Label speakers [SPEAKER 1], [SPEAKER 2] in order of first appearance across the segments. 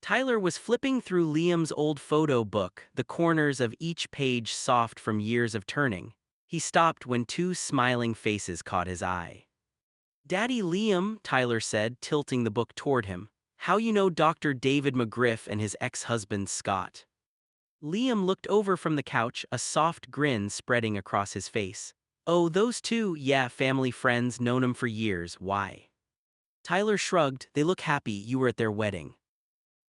[SPEAKER 1] Tyler was flipping through Liam's old photo book, the corners of each page soft from years of turning. He stopped when two smiling faces caught his eye. "Daddy Liam," Tyler said, tilting the book toward him. "How you know Dr. David McGriph and his ex-husband Scott?" Liam looked over from the couch, a soft grin spreading across his face. "Oh, those two, yeah, family friends, known 'em for years, why?" Tyler shrugged. "They look happy you were at their wedding."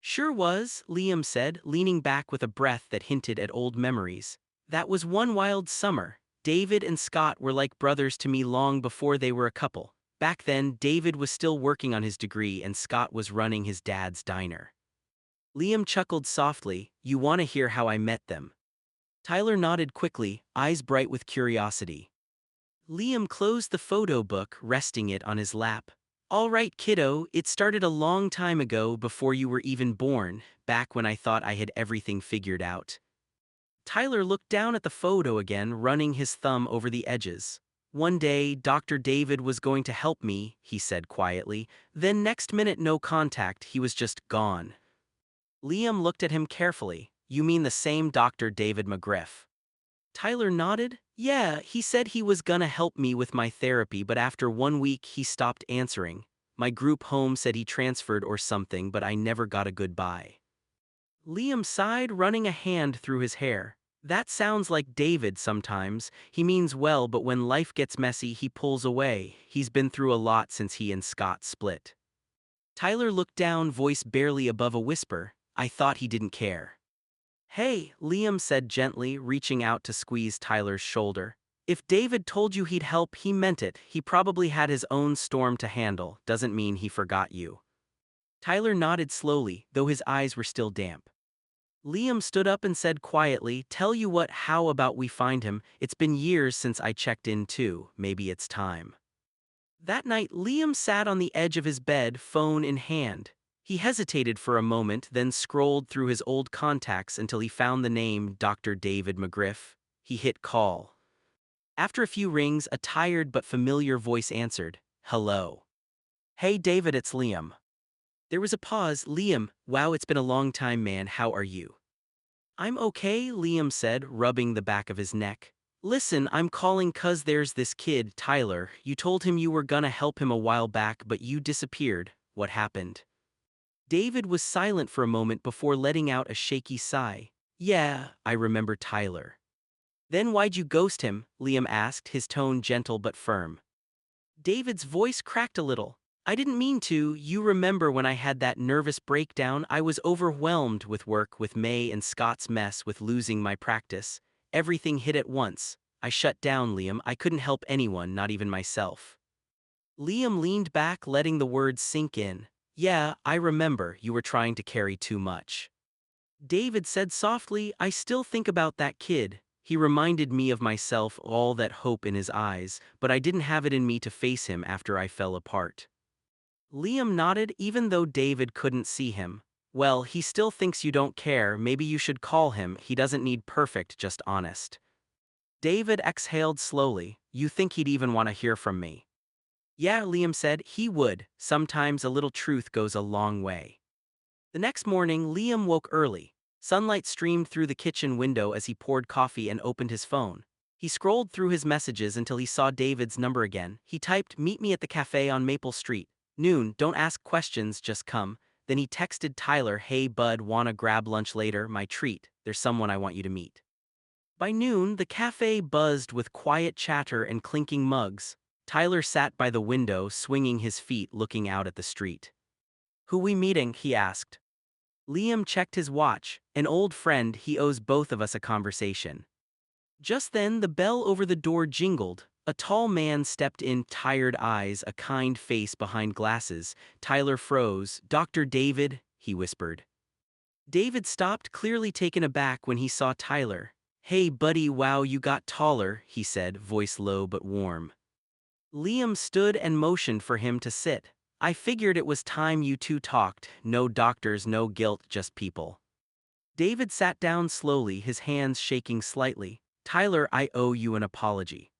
[SPEAKER 1] "Sure was," Liam said, leaning back with a breath that hinted at old memories. "That was one wild summer. David and Scott were like brothers to me long before they were a couple. Back then, David was still working on his degree and Scott was running his dad's diner." Liam chuckled softly. "You want to hear how I met them?" Tyler nodded quickly, eyes bright with curiosity. Liam closed the photo book, resting it on his lap. "All right, kiddo, it started a long time ago before you were even born, back when I thought I had everything figured out." Tyler looked down at the photo again, running his thumb over the edges. "One day, Dr. David was going to help me," he said quietly. "Then next minute, no contact, he was just gone." Liam looked at him carefully. "You mean the same Dr. David McGriff?" Tyler nodded. "Yeah, he said he was gonna help me with my therapy, but after 1 week he stopped answering. My group home said he transferred or something, but I never got a goodbye." Liam sighed, running a hand through his hair. "That sounds like David sometimes. He means well, but when life gets messy, he pulls away. He's been through a lot since he and Scott split." Tyler looked down, voice barely above a whisper. "I thought he didn't care." "Hey," Liam said gently, reaching out to squeeze Tyler's shoulder. "If David told you he'd help, he meant it. He probably had his own storm to handle. Doesn't mean he forgot you." Tyler nodded slowly, though his eyes were still damp. Liam stood up and said quietly, "Tell you what, how about we find him? It's been years since I checked in too. Maybe it's time." That night, Liam sat on the edge of his bed, phone in hand. He hesitated for a moment, then scrolled through his old contacts until he found the name Dr. David McGriff. He hit call. After a few rings, a tired but familiar voice answered. "Hello." "Hey David, it's Liam." There was a pause. "Liam, wow, it's been a long time, man. How are you?" "I'm okay," Liam said, rubbing the back of his neck. "Listen, I'm calling 'cause there's this kid, Tyler. You told him you were gonna help him a while back, but you disappeared. What happened?" David was silent for a moment before letting out a shaky sigh. "Yeah, I remember Tyler." "Then why'd you ghost him?" Liam asked, his tone gentle but firm. David's voice cracked a little. "I didn't mean to. You remember when I had that nervous breakdown? I was overwhelmed with work, with May and Scott's mess, with losing my practice. Everything hit at once. I shut down, Liam. I couldn't help anyone, not even myself." Liam leaned back, letting the words sink in. "Yeah, I remember. You were trying to carry too much." David said softly, "I still think about that kid. He reminded me of myself, all that hope in his eyes, but I didn't have it in me to face him after I fell apart." Liam nodded, even though David couldn't see him. "Well, he still thinks you don't care. Maybe you should call him. He doesn't need perfect, just honest." David exhaled slowly. "You think he'd even want to hear from me?" "Yeah," Liam said, "he would. Sometimes a little truth goes a long way." The next morning, Liam woke early. Sunlight streamed through the kitchen window as he poured coffee and opened his phone. He scrolled through his messages until he saw David's number again. He typed, "Meet me at the cafe on Maple Street. Noon, don't ask questions, just come." Then he texted Tyler, "Hey bud, wanna grab lunch later? My treat. There's someone I want you to meet." By noon, the cafe buzzed with quiet chatter and clinking mugs. Tyler sat by the window, swinging his feet, looking out at the street. "Who we meeting?" he asked. Liam checked his watch. "An old friend, he owes both of us a conversation." Just then, the bell over the door jingled. A tall man stepped in, tired eyes, a kind face behind glasses. Tyler froze. "Dr. David," he whispered. David stopped, clearly taken aback when he saw Tyler. "Hey buddy, wow, you got taller," he said, voice low but warm. Liam stood and motioned for him to sit. "I figured it was time you two talked. No doctors, no guilt, just people." David sat down slowly, his hands shaking slightly. "Tyler, I owe you an apology."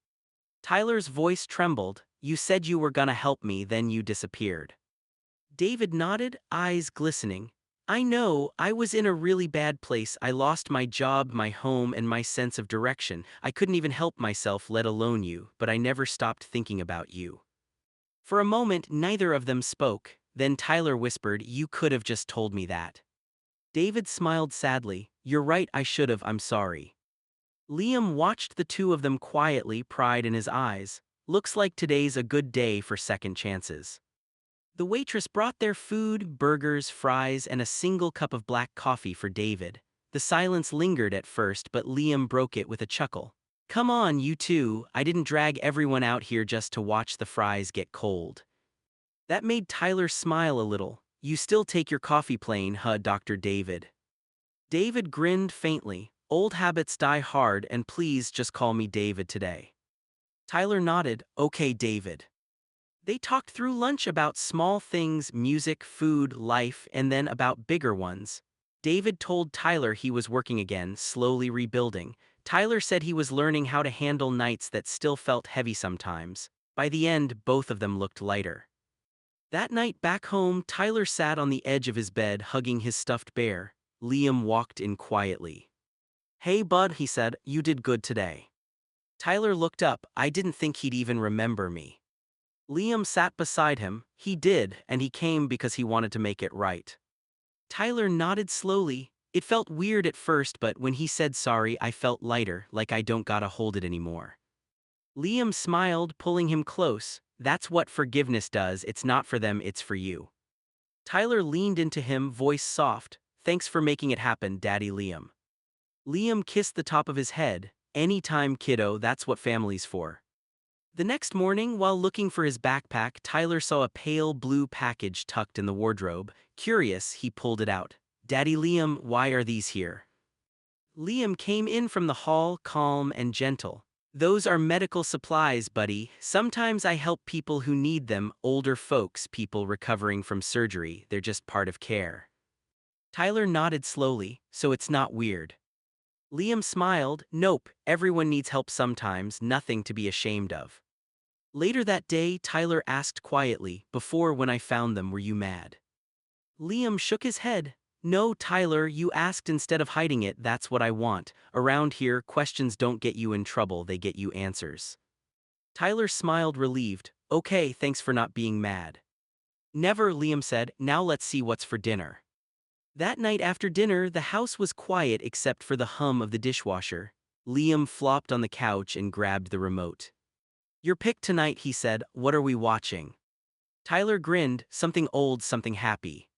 [SPEAKER 1] Tyler's voice trembled. "You said you were gonna help me, then you disappeared." David nodded, eyes glistening. I know, I was in a really bad place. I lost my job, my home, and my sense of direction. I couldn't even help myself, let alone you, but I never stopped thinking about you. For a moment, neither of them spoke. Then Tyler whispered, "You could have just told me that." David smiled sadly. "You're right, I should have, I'm sorry." Liam watched the two of them quietly, pride in his eyes. Looks like today's a good day for second chances. The waitress brought their food, burgers, fries, and a single cup of black coffee for David. The silence lingered at first, but Liam broke it with a chuckle. "Come on, you two, I didn't drag everyone out here just to watch the fries get cold." That made Tyler smile a little. "You still take your coffee plain, huh, Dr. David?" David grinned faintly. "Old habits die hard, and please just call me David today." Tyler nodded. "Okay, David." They talked through lunch about small things, music, food, life, and then about bigger ones. David told Tyler he was working again, slowly rebuilding. Tyler said he was learning how to handle nights that still felt heavy sometimes. By the end, both of them looked lighter. That night back home, Tyler sat on the edge of his bed hugging his stuffed bear. Liam walked in quietly. "Hey bud," he said, "you did good today." Tyler looked up. "I didn't think he'd even remember me." Liam sat beside him. "He did, and he came because he wanted to make it right." Tyler nodded slowly. "It felt weird at first, but when he said sorry, I felt lighter, like I don't gotta hold it anymore." Liam smiled, pulling him close. "That's what forgiveness does. It's not for them, it's for you." Tyler leaned into him, voice soft. "Thanks for making it happen, Daddy Liam." Liam kissed the top of his head. "Anytime, kiddo, that's what family's for." The next morning, while looking for his backpack, Tyler saw a pale blue package tucked in the wardrobe. Curious, he pulled it out. "Daddy Liam, why are these here?" Liam came in from the hall, calm and gentle. "Those are medical supplies, buddy. Sometimes I help people who need them, older folks, people recovering from surgery. They're just part of care." Tyler nodded slowly. "So it's not weird." Liam smiled. "Nope, everyone needs help sometimes, nothing to be ashamed of." Later that day, Tyler asked quietly, "Before, when I found them, were you mad?" Liam shook his head. "No, Tyler, you asked instead of hiding it. That's what I want. Around here, questions don't get you in trouble, they get you answers." Tyler smiled, relieved. "Okay, thanks for not being mad." "Never," Liam said. "Now let's see what's for dinner." That night after dinner, the house was quiet except for the hum of the dishwasher. Liam flopped on the couch and grabbed the remote. "Your pick tonight," he said. "What are we watching?" Tyler grinned. "Something old, something happy."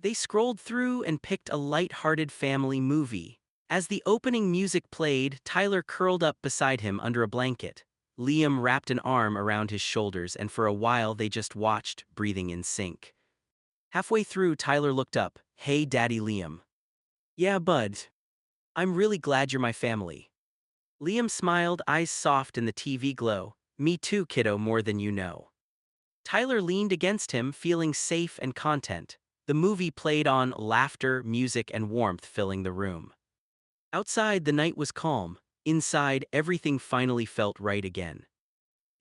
[SPEAKER 1] They scrolled through and picked a light-hearted family movie. As the opening music played, Tyler curled up beside him under a blanket. Liam wrapped an arm around his shoulders, and for a while they just watched, breathing in sync. Halfway through, Tyler looked up. "Hey, Daddy Liam." "Yeah, bud. I'm really glad you're my family." Liam smiled, eyes soft in the TV glow. "Me too, kiddo, more than you know." Tyler leaned against him, feeling safe and content. The movie played on, laughter, music, and warmth filling the room. Outside, the night was calm. Inside, everything finally felt right again.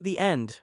[SPEAKER 1] The end.